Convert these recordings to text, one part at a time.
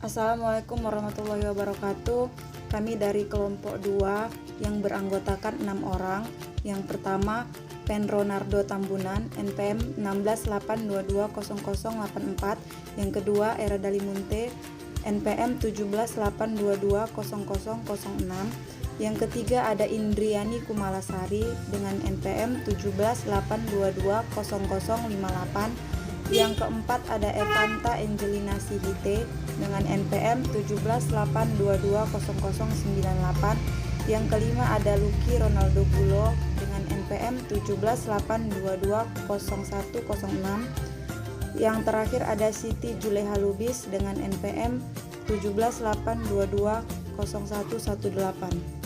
Assalamualaikum warahmatullahi wabarakatuh. Kami dari kelompok 2 yang beranggotakan 6 orang. Yang pertama, Penronardo Tambunan, NPM 168220084. Yang kedua, Era Dalimunte, NPM 178220006. Yang ketiga ada Indriani Kumalasari dengan NPM 178220058. Yang keempat ada Evanta Angelina Sihite dengan NPM 178220098. Yang kelima ada Lucky Ronaldo Bulo dengan NPM 178220106. Yang terakhir ada Siti Juleha Lubis dengan NPM 178220118.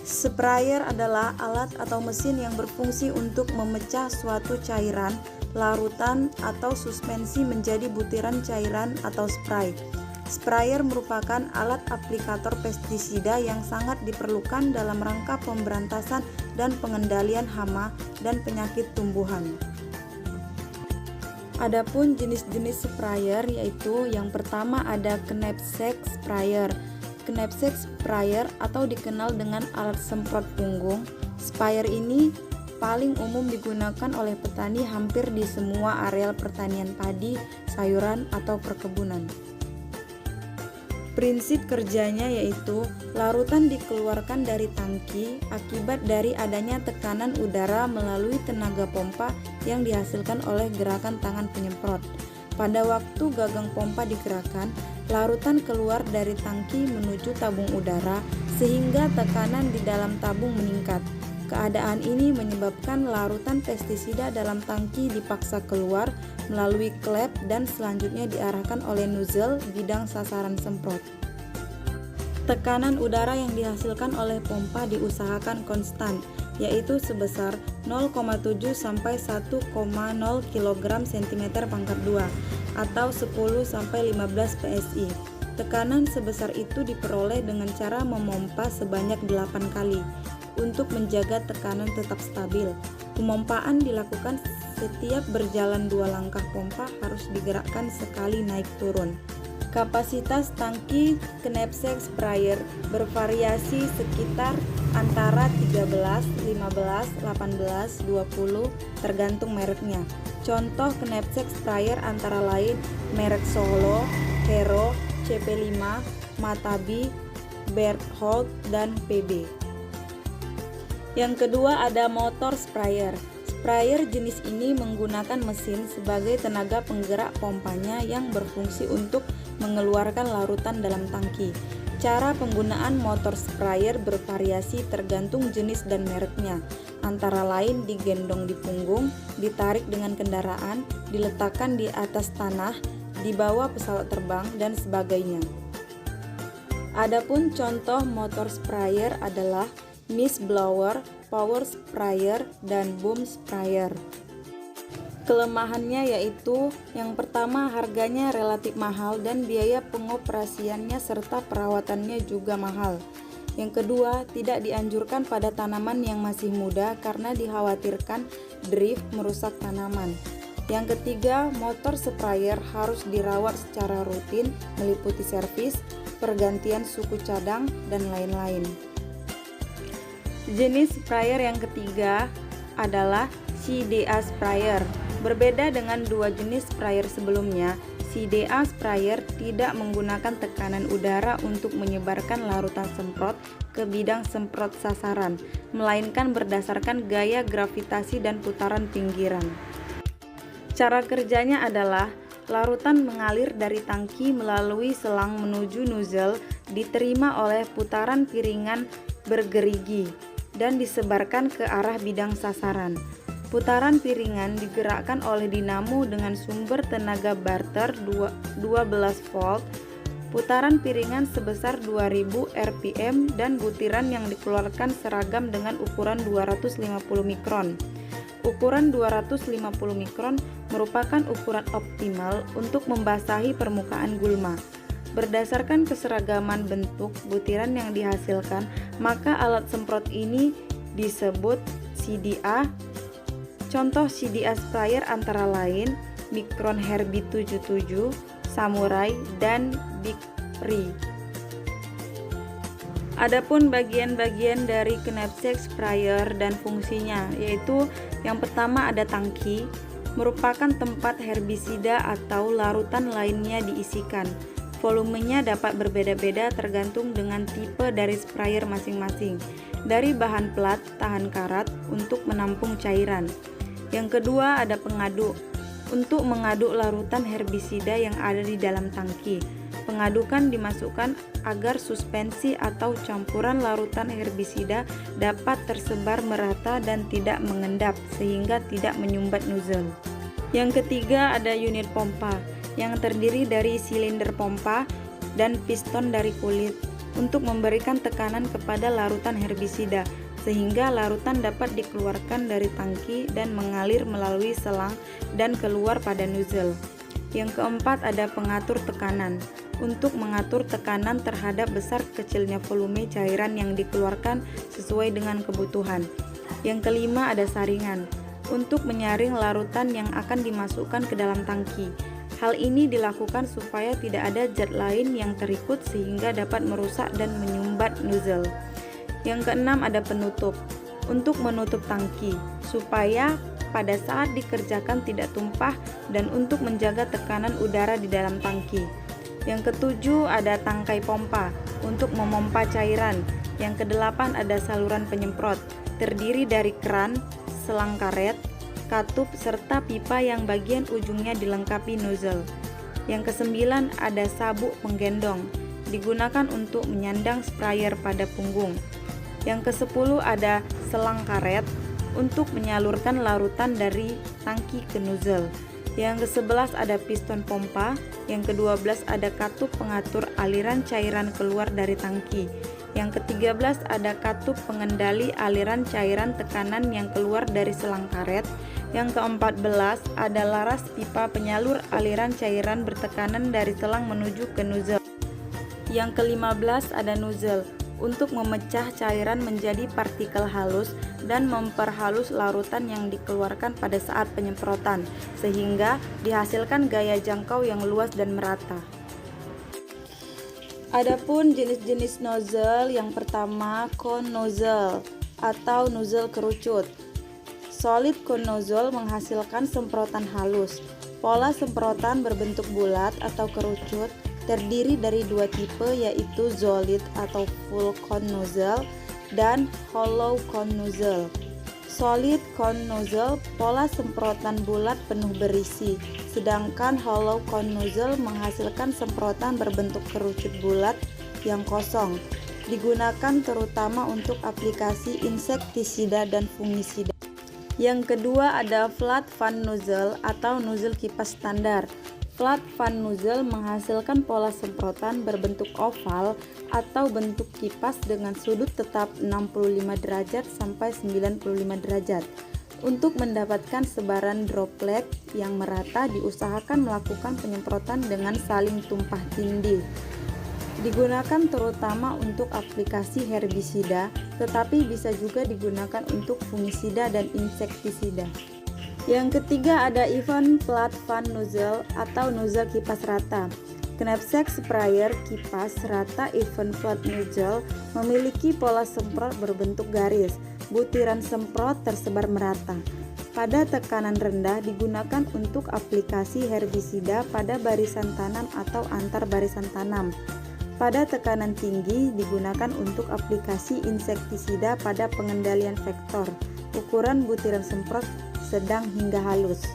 Sprayer adalah alat atau mesin yang berfungsi untuk memecah suatu cairan, larutan, atau suspensi menjadi butiran cairan atau spray. Sprayer merupakan alat aplikator pestisida yang sangat diperlukan dalam rangka pemberantasan dan pengendalian hama dan penyakit tumbuhan. Adapun jenis-jenis sprayer yaitu yang pertama ada knapsack sprayer. Knapsack sprayer atau dikenal dengan alat semprot punggung. Sprayer ini paling umum digunakan oleh petani hampir di semua areal pertanian padi, sayuran, atau perkebunan. Prinsip kerjanya yaitu larutan dikeluarkan dari tangki akibat dari adanya tekanan udara melalui tenaga pompa yang dihasilkan oleh gerakan tangan penyemprot. Pada waktu gagang pompa digerakkan, larutan keluar dari tangki menuju tabung udara sehingga tekanan di dalam tabung meningkat. Keadaan ini menyebabkan larutan pestisida dalam tangki dipaksa keluar melalui klep dan selanjutnya diarahkan oleh nozzle bidang sasaran semprot. Tekanan udara yang dihasilkan oleh pompa diusahakan konstan, yaitu sebesar 0,7 sampai 1,0 kg cm², atau 10 sampai 15 PSI. Tekanan sebesar itu diperoleh dengan cara memompa sebanyak 8 kali. Untuk menjaga tekanan tetap stabil, pemompaan dilakukan setiap berjalan 2 langkah pompa harus digerakkan sekali naik turun. Kapasitas tangki knapsack sprayer bervariasi sekitar antara 13, 15, 18, 20 tergantung mereknya. Contoh knapsack sprayer antara lain merek Solo, Hero, CP5, Matabi, Berthold, dan PB. Yang kedua ada motor sprayer. Sprayer jenis ini menggunakan mesin sebagai tenaga penggerak pompanya yang berfungsi untuk mengeluarkan larutan dalam tangki. Cara penggunaan motor sprayer bervariasi tergantung jenis dan mereknya. Antara lain digendong di punggung, ditarik dengan kendaraan, diletakkan di atas tanah, dibawa pesawat terbang, dan sebagainya. Adapun contoh motor sprayer adalah mist blower, power sprayer, dan boom sprayer. Kelemahannya yaitu yang pertama harganya relatif mahal dan biaya pengoperasiannya serta perawatannya juga mahal. Yang kedua, tidak dianjurkan pada tanaman yang masih muda karena dikhawatirkan drift merusak tanaman. Yang ketiga, motor sprayer harus dirawat secara rutin meliputi servis, pergantian suku cadang, dan lain-lain. Jenis sprayer yang ketiga adalah CDA sprayer. Berbeda dengan 2 jenis sprayer sebelumnya, CDA sprayer tidak menggunakan tekanan udara untuk menyebarkan larutan semprot ke bidang semprot sasaran, melainkan berdasarkan gaya gravitasi dan putaran pinggiran. Cara kerjanya adalah larutan mengalir dari tangki melalui selang menuju nozzle, diterima oleh putaran piringan bergerigi dan disebarkan ke arah bidang sasaran. Putaran piringan digerakkan oleh dinamo dengan sumber tenaga barter 12 volt. Putaran piringan sebesar 2000 rpm dan butiran yang dikeluarkan seragam dengan ukuran 250 mikron. Ukuran 250 mikron merupakan ukuran optimal untuk membasahi permukaan gulma. Berdasarkan keseragaman bentuk butiran yang dihasilkan, maka alat semprot ini disebut CDA. Contoh CDA sprayer antara lain Micron Herbie 77, Samurai, dan Bic-Ri. Adapun bagian-bagian dari knapsack sprayer dan fungsinya, yaitu yang pertama ada tangki, merupakan tempat herbisida atau larutan lainnya diisikan. Volumenya dapat berbeda-beda tergantung dengan tipe dari sprayer masing-masing. Dari bahan plat tahan karat untuk menampung cairan. Yang kedua ada pengaduk, untuk mengaduk larutan herbisida yang ada di dalam tangki. Pengadukan dimasukkan agar suspensi atau campuran larutan herbisida dapat tersebar merata dan tidak mengendap sehingga tidak menyumbat nozzle. Yang ketiga ada unit pompa yang terdiri dari silinder pompa dan piston dari kulit untuk memberikan tekanan kepada larutan herbisida sehingga larutan dapat dikeluarkan dari tangki dan mengalir melalui selang dan keluar pada nozzle. Yang keempat ada pengatur tekanan untuk mengatur tekanan terhadap besar kecilnya volume cairan yang dikeluarkan sesuai dengan kebutuhan. Yang kelima ada saringan untuk menyaring larutan yang akan dimasukkan ke dalam tangki. Hal ini dilakukan supaya tidak ada zat lain yang terikut sehingga dapat merusak dan menyumbat nozzle. Yang keenam ada penutup untuk menutup tangki supaya pada saat dikerjakan tidak tumpah dan untuk menjaga tekanan udara di dalam tangki. Yang ketujuh ada tangkai pompa untuk memompa cairan. Yang kedelapan ada saluran penyemprot terdiri dari keran, selang karet, katup serta pipa yang bagian ujungnya dilengkapi nozzle. Yang kesembilan ada sabuk penggendong digunakan untuk menyandang sprayer pada punggung. Yang kesepuluh ada selang karet untuk menyalurkan larutan dari tangki ke nozzle. Yang ke-11 ada piston pompa, yang ke-12 ada katup pengatur aliran cairan keluar dari tangki. Yang ke-13 ada katup pengendali aliran cairan tekanan yang keluar dari selang karet. Yang ke-14 ada laras pipa penyalur aliran cairan bertekanan dari selang menuju ke nozzle. Yang ke-15 ada nozzle untuk memecah cairan menjadi partikel halus dan memperhalus larutan yang dikeluarkan pada saat penyemprotan sehingga dihasilkan gaya jangkau yang luas dan merata. Adapun jenis-jenis nozzle, yang pertama cone nozzle atau nozzle kerucut. Solid cone nozzle menghasilkan semprotan halus. Pola semprotan berbentuk bulat atau kerucut terdiri dari dua tipe, yaitu solid atau full cone nozzle dan hollow cone nozzle. Solid cone nozzle pola semprotan bulat penuh berisi, sedangkan hollow cone nozzle menghasilkan semprotan berbentuk kerucut bulat yang kosong. Digunakan terutama untuk aplikasi insektisida dan fungisida. Yang kedua ada flat fan nozzle atau nozzle kipas standar. Flat fan nozzle menghasilkan pola semprotan berbentuk oval atau bentuk kipas dengan sudut tetap 65 derajat sampai 95 derajat. Untuk mendapatkan sebaran droplet yang merata, diusahakan melakukan penyemprotan dengan saling tumpah tindih. Digunakan terutama untuk aplikasi herbisida, tetapi bisa juga digunakan untuk fungisida dan insektisida. Yang ketiga ada even flat fan nozzle atau nozzle kipas rata. Knapsack sprayer kipas rata even flat nozzle memiliki pola semprot berbentuk garis. Butiran semprot tersebar merata. Pada tekanan rendah digunakan untuk aplikasi herbisida pada barisan tanam atau antar barisan tanam. Pada tekanan tinggi digunakan untuk aplikasi insektisida pada pengendalian vektor. Ukuran butiran semprot sedang hingga halus.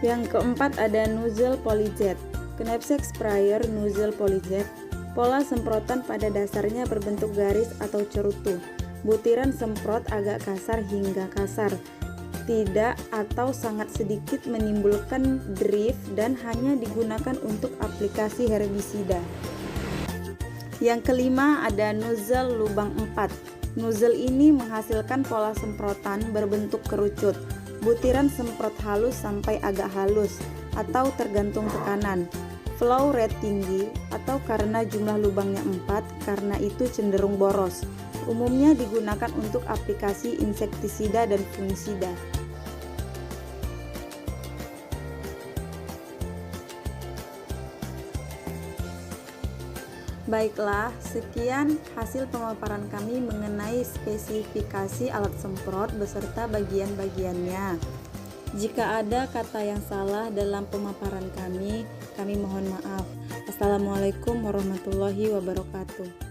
Yang keempat ada nozzle polyjet. Knapsack sprayer nozzle polyjet. Pola semprotan pada dasarnya berbentuk garis atau cerutu. Butiran semprot agak kasar hingga kasar. Tidak atau sangat sedikit menimbulkan drift dan hanya digunakan untuk aplikasi herbisida. Yang kelima ada nozzle lubang 4. Nozzle ini menghasilkan pola semprotan berbentuk kerucut. Butiran semprot halus sampai agak halus atau tergantung tekanan. Flow rate tinggi atau karena jumlah lubangnya 4, karena itu cenderung boros. Umumnya digunakan untuk aplikasi insektisida dan fungisida. Baiklah, sekian hasil pemaparan kami mengenai spesifikasi alat semprot beserta bagian-bagiannya. Jika ada kata yang salah dalam pemaparan kami mohon maaf. Assalamualaikum warahmatullahi wabarakatuh.